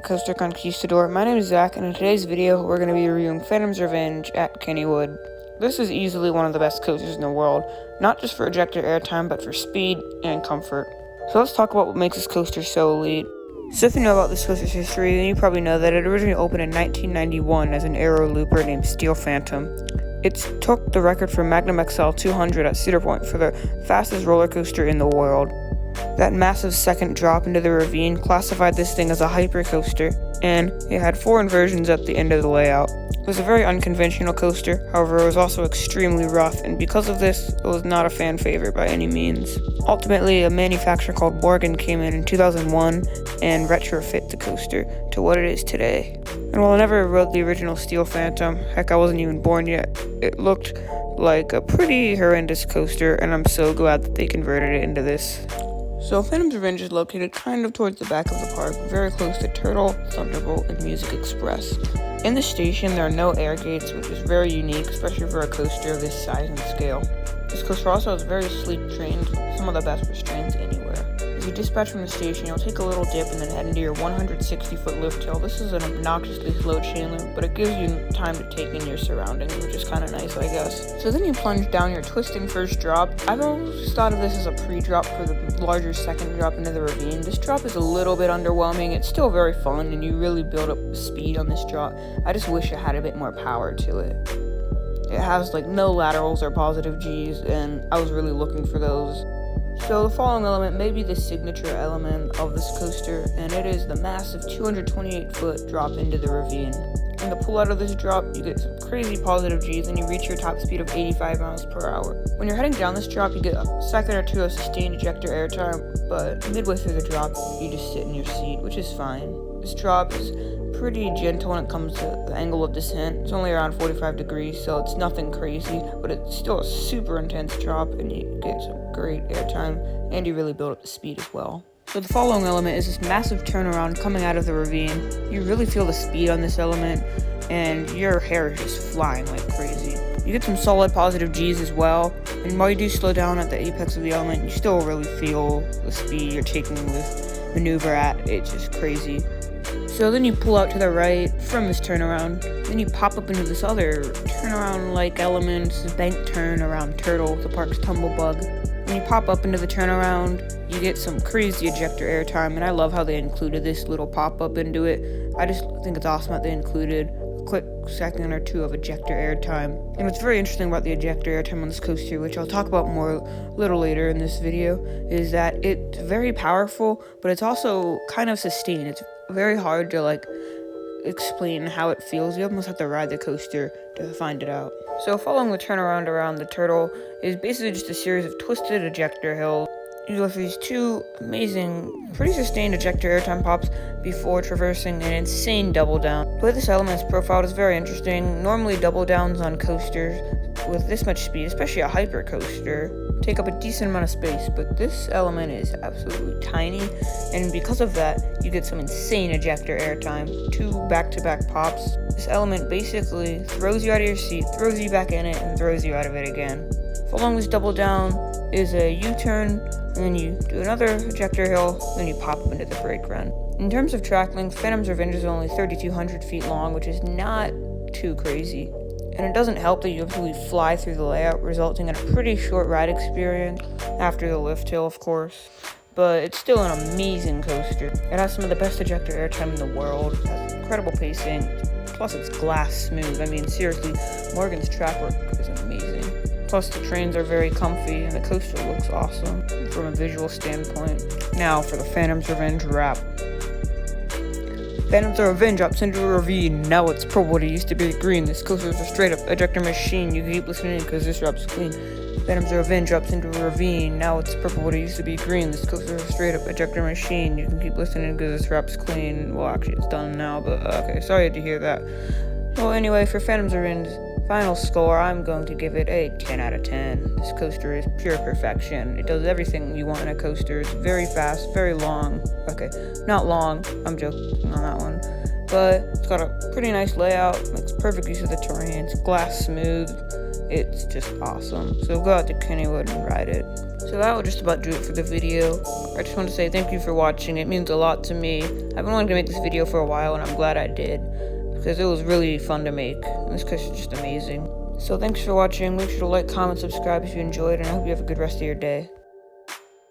Coaster Conquistador. My name is Zach, and in today's video, we're going to be reviewing Phantom's Revenge at Kennywood. This is easily one of the best coasters in the world, not just for ejector airtime, but for speed and comfort. So let's talk about what makes this coaster so elite. So if you know about this coaster's history, then you probably know that it originally opened in 1991 as an aero looper named Steel Phantom. It took the record for Magnum XL 200 at Cedar Point for the fastest roller coaster in the world. That massive second drop into the ravine classified this thing as a hypercoaster, and it had 4 inversions at the end of the layout. It was a very unconventional coaster, however it was also extremely rough, and because of this, it was not a fan favorite by any means. Ultimately, a manufacturer called Morgan came in 2001 and retrofit the coaster to what it is today. And while I never rode the original Steel Phantom, heck, I wasn't even born yet, it looked like a pretty horrendous coaster, and I'm so glad that they converted it into this. So Phantom's Revenge is located kind of towards the back of the park, very close to Turtle, Thunderbolt, and Music Express. In the station, there are no air gates, which is very unique, especially for a coaster of this size and scale. This coaster also has very sleek trains, some of the best restraints anywhere. As you dispatch from the station, you'll take a little dip and then head into your 160-foot lift hill. This is an obnoxiously slow chain loop, but it gives you time to take in your surroundings, which is kind of nice, I guess. So then you plunge down your twisting first drop. I've always thought of this as a pre-drop for the larger second drop into the ravine. This drop is a little bit underwhelming. It's still very fun, and you really build up speed on this drop. I just wish it had a bit more power to it. It has no laterals or positive G's, and I was really looking for those. So the following element may be the signature element of this coaster, and it is the massive 228-foot drop into the ravine. In the pull out of this drop, you get some crazy positive G's and you reach your top speed of 85 miles per hour. When you're heading down this drop, you get a second or two of sustained ejector airtime, but midway through the drop, you just sit in your seat, which is fine. This drop is pretty gentle when it comes to the angle of descent. It's only around 45 degrees, so it's nothing crazy, but it's still a super intense drop, and you get some great airtime, and you really build up the speed as well. So the following element is this massive turnaround coming out of the ravine. You really feel the speed on this element, and your hair is just flying like crazy. You get some solid positive G's as well, and while you do slow down at the apex of the element, you still really feel the speed you're taking this maneuver at. It's just crazy. So then you pull out to the right from this turnaround, then you pop up into this other turnaround-like element, this bank turn around Turtle, the park's tumblebug. When you pop up into the turnaround, you get some crazy ejector airtime, and I love how they included this little pop-up into it. I just think it's awesome that they included a quick second or two of ejector airtime. And what's very interesting about the ejector airtime on this coaster, which I'll talk about more a little later in this video, is that it's very powerful, but it's also kind of sustained. It's very hard to explain how it feels. You almost have to ride the coaster to find it out. So following the turnaround around the Turtle is basically just a series of twisted ejector hills. You go through these 2 amazing, pretty sustained ejector airtime pops before traversing an insane double down. The way this element is profiled is very interesting. Normally double downs on coasters with this much speed, especially a hypercoaster, take up a decent amount of space, but this element is absolutely tiny, and because of that, you get some insane ejector airtime, 2 back-to-back pops. This element basically throws you out of your seat, throws you back in it, and throws you out of it again. Following this double down is a U-turn, and then you do another ejector hill, then you pop up into the brake run. In terms of track length, Phantom's Revenge is only 3,200 feet long, which is not too crazy. And it doesn't help that you absolutely fly through the layout, resulting in a pretty short ride experience after the lift hill, of course. But it's still an amazing coaster. It has some of the best ejector airtime in the world, it has incredible pacing, plus it's glass smooth. I mean, seriously, Morgan's track work is amazing. Plus the trains are very comfy, and the coaster looks awesome from a visual standpoint. Now for the Phantom's Revenge wrap. Phantom's Revenge drops into a ravine. Now it's purple, what it used to be green. This coaster is a straight-up ejector machine. You can keep listening because this rap's clean. Phantom's Revenge drops into a ravine. Now it's purple, what it used to be green. This coaster is a straight-up ejector machine. You can keep listening because this rap's clean. Well, actually, it's done now, but okay. Sorry to hear that. Well, anyway, for Phantom's Revenge final score, I'm going to give it a 10 out of 10. This coaster is pure perfection. It does everything you want in a coaster. It's very fast, very long. Okay, not long. I'm joking on that one. But it's got a pretty nice layout. Makes perfect use of the terrain. It's glass smooth. It's just awesome. So go out to Kennywood and ride it. So that will just about do it for the video. I just want to say thank you for watching. It means a lot to me. I've been wanting to make this video for a while, and I'm glad I did, because it was really fun to make. And this coaster is just amazing. So thanks for watching. Make sure to like, comment, subscribe if you enjoyed, and I hope you have a good rest of your day.